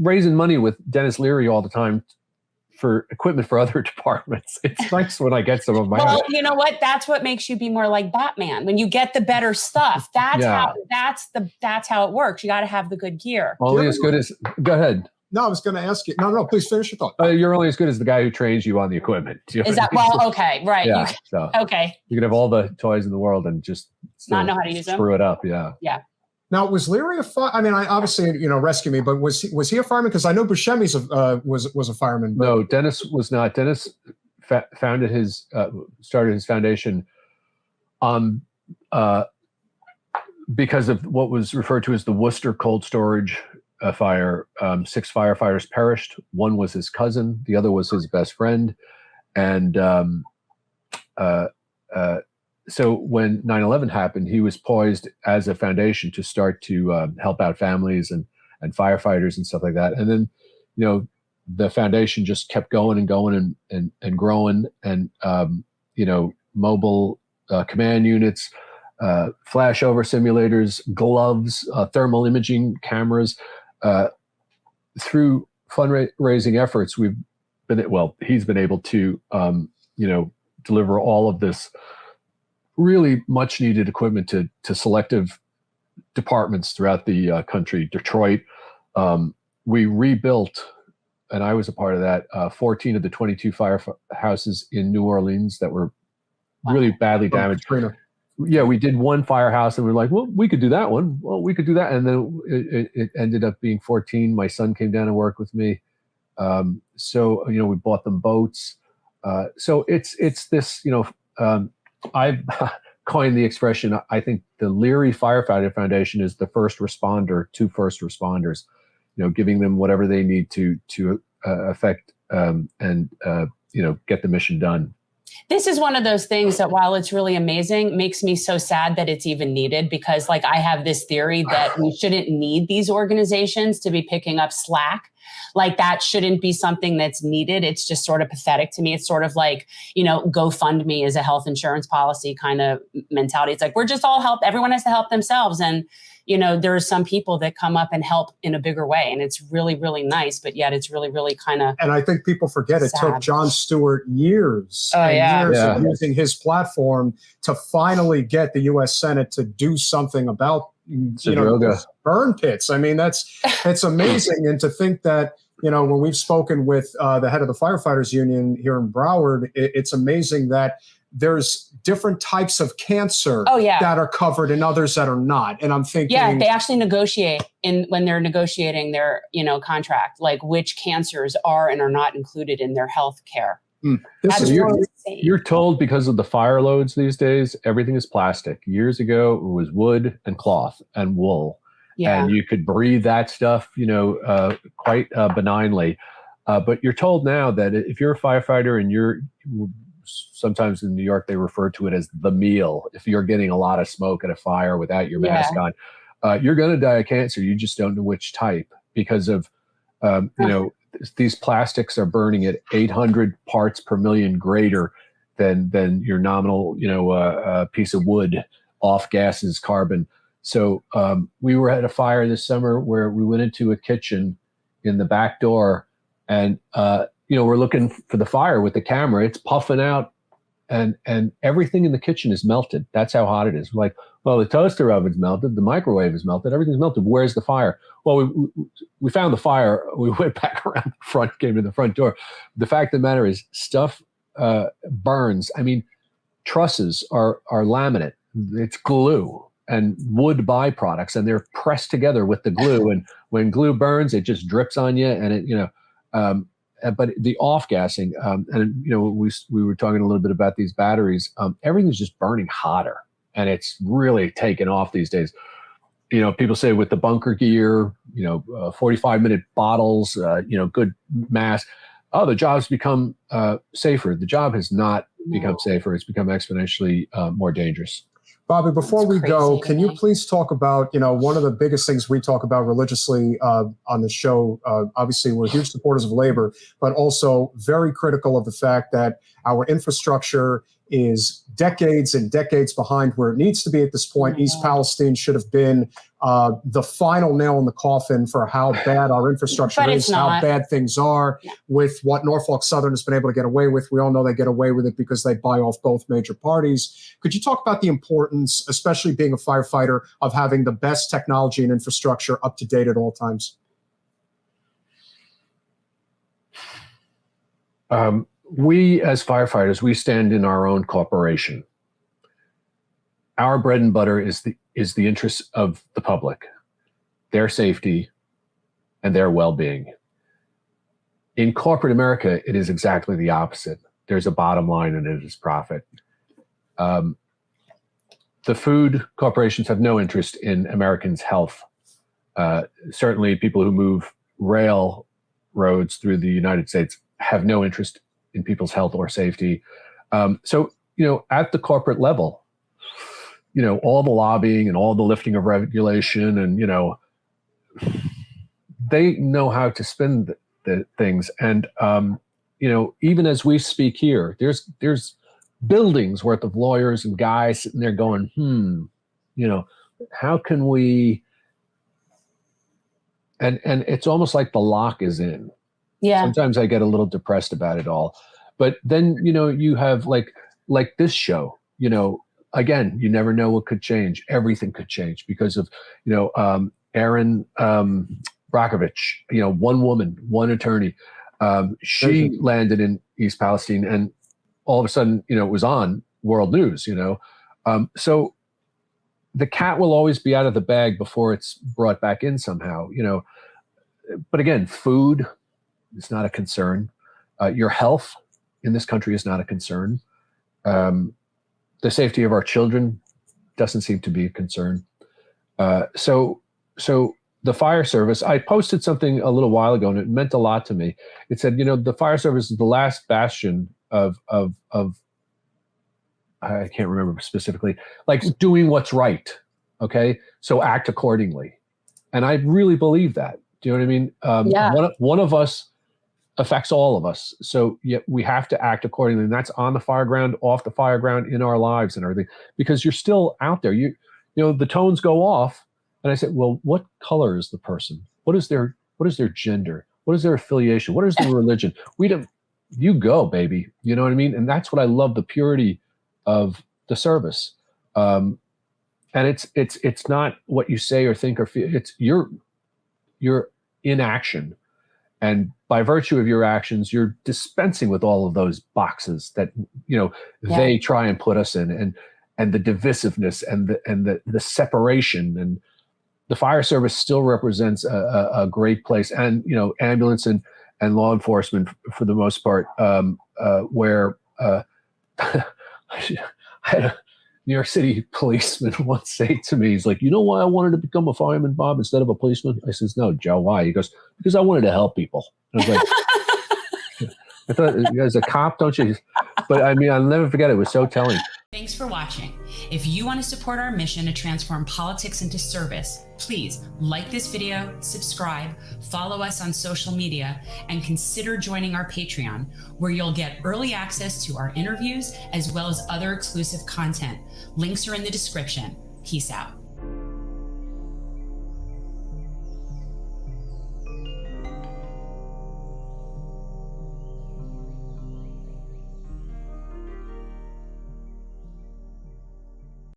raising money with Dennis Leary all the time for equipment for other departments. It's nice when I get some of my own. Well, you know what? That's what makes you be more like Batman. When you get the better stuff, that's how it works. You got to have the good gear. Only as good as. Go ahead. No, I was going to ask you. No, please finish your thought. You're only as good as the guy who trains you on the equipment. Is that well? Okay, right. Yeah. Okay. You can have all the toys in the world and just not know how to use them. Screw it up. Yeah. Yeah. Now, was Leary a fireman? I mean, I obviously, rescue me, but was he a fireman? Because I know Buscemi's was a fireman. But... No, Dennis was not. Dennis started his foundation because of what was referred to as the Worcester cold storage fire. 6 firefighters perished. One was his cousin. The other was his best friend. And so when 9/11 happened, he was poised as a foundation to start to help out families and firefighters and stuff like that. And then, the foundation just kept going and going and growing. And, mobile command units, flashover simulators, gloves, thermal imaging cameras. Through fundraising efforts, he's been able to, deliver all of this really much needed equipment to selective departments throughout the country. Detroit, we rebuilt, and I was a part of that, 14 of the 22 firehouses in New Orleans that were really badly damaged. Yeah, we did one firehouse and we were like, well, we could do that one. Well, we could do that. And then it ended up being 14. My son came down and worked with me. So, we bought them boats. So it's this, I've coined the expression. I think the Leary Firefighter Foundation is the first responder to first responders, giving them whatever they need to affect and get the mission done. This is one of those things that, while it's really amazing, makes me so sad that it's even needed, because I have this theory that we shouldn't need these organizations to be picking up slack. That shouldn't be something that's needed. It's just sort of pathetic to me. It's sort of like, GoFundMe is a health insurance policy kind of mentality. It's like, we're just all help. Everyone has to help themselves. And, there are some people that come up and help in a bigger way. And it's really, really nice. But yet it's really, really kind of. And I think people forget it took Jon Stewart years of using his platform to finally get the U.S. Senate to do something about burn pits. I mean, it's amazing. And to think that, when we've spoken with the head of the firefighters union here in Broward, it's amazing that there's different types of cancer that are covered and others that are not. And I'm thinking, they actually negotiate when they're negotiating their, contract, which cancers are and are not included in their health care. You're told because of the fire loads these days, everything is plastic. Years ago, it was wood and cloth and wool. Yeah. And you could breathe that stuff, quite benignly. But you're told now that if you're a firefighter and sometimes in New York, they refer to it as the meal. If you're getting a lot of smoke at a fire without your mask on, you're going to die of cancer. You just don't know which type because of, these plastics are burning at 800 parts per million greater than your nominal, piece of wood, off gases, carbon. So we were at a fire this summer where we went into a kitchen in the back door and, we're looking for the fire with the camera. It's puffing out and everything in the kitchen is melted. That's how hot it is. We're like, well, the toaster oven's melted. The microwave is melted. Everything's melted. Where's the fire? Well, we found the fire. We went back around the front, came to the front door. The fact of the matter is stuff burns. I mean, trusses are laminate. It's glue and wood byproducts, and they're pressed together with the glue. And when glue burns, it just drips on you. And it, but the off-gassing, and we were talking a little bit about these batteries. Everything's just burning hotter, and it's really taken off these days. People say with the bunker gear, 45-minute bottles, good mass. Oh, the job's become safer. The job has not become safer. It's become exponentially more dangerous. Bobby, before we go, can you please talk about, one of the biggest things we talk about religiously on the show, obviously we're huge supporters of labor, but also very critical of the fact that our infrastructure is decades and decades behind where it needs to be at this point. East Palestine should have been the final nail in the coffin for how bad our infrastructure is, how bad things are with what Norfolk Southern has been able to get away with. We all know they get away with it because they buy off both major parties. Could you talk about the importance, especially being a firefighter, of having the best technology and infrastructure up to date at all times? We as firefighters, we stand in our own corporation. Our bread and butter is the interests of the public, their safety and their well-being. In corporate America, it is exactly the opposite. There's a bottom line and it is profit. The food corporations have no interest in Americans' health. Certainly people who move railroads through the United States have no interest in people's health or safety. So, at the corporate level, all the lobbying and all the lifting of regulation and, they know how to spin the things. And, even as we speak here, there's buildings worth of lawyers and guys sitting there going, how can we, and it's almost like the lock is in. Yeah. Sometimes I get a little depressed about it all, but then, you have like this show, again, you never know what could change. Everything could change because of, Erin Brockovich, one woman, one attorney. She landed in East Palestine and all of a sudden, it was on world news, so the cat will always be out of the bag before it's brought back in somehow, but again, food is not a concern. Your health in this country is not a concern. The safety of our children doesn't seem to be a concern. So the fire service, I posted something a little while ago and it meant a lot to me. It said, the fire service is the last bastion of I can't remember specifically, like doing what's right. Okay. So act accordingly. And I really believe that. Do you know what I mean? One of us affects all of us. So we have to act accordingly. And that's on the fire ground, off the fire ground, in our lives and everything, because you're still out there. The tones go off. And I said, well, what color is the person? What is their gender? What is their affiliation? What is their religion? You go, baby. You know what I mean? And that's what I love, the purity of the service. And it's not what you say or think or feel. It's you're in action. And by virtue of your actions, you're dispensing with all of those boxes that, they try and put us in, and the divisiveness and the separation. And the fire service still represents a great place, and, ambulance and law enforcement for the most part, where I had a New York City policeman once say to me, he's like, "You know why I wanted to become a fireman, Bob, instead of a policeman?" I says, "No, Joe, why?" He goes, "Because I wanted to help people." I was like, I thought, as a cop, don't you? But I mean, I'll never forget it. It was so telling. Thanks for watching. If you want to support our mission to transform politics into service, please like this video, subscribe, follow us on social media, and consider joining our Patreon, where you'll get early access to our interviews as well as other exclusive content. Links are in the description. Peace out.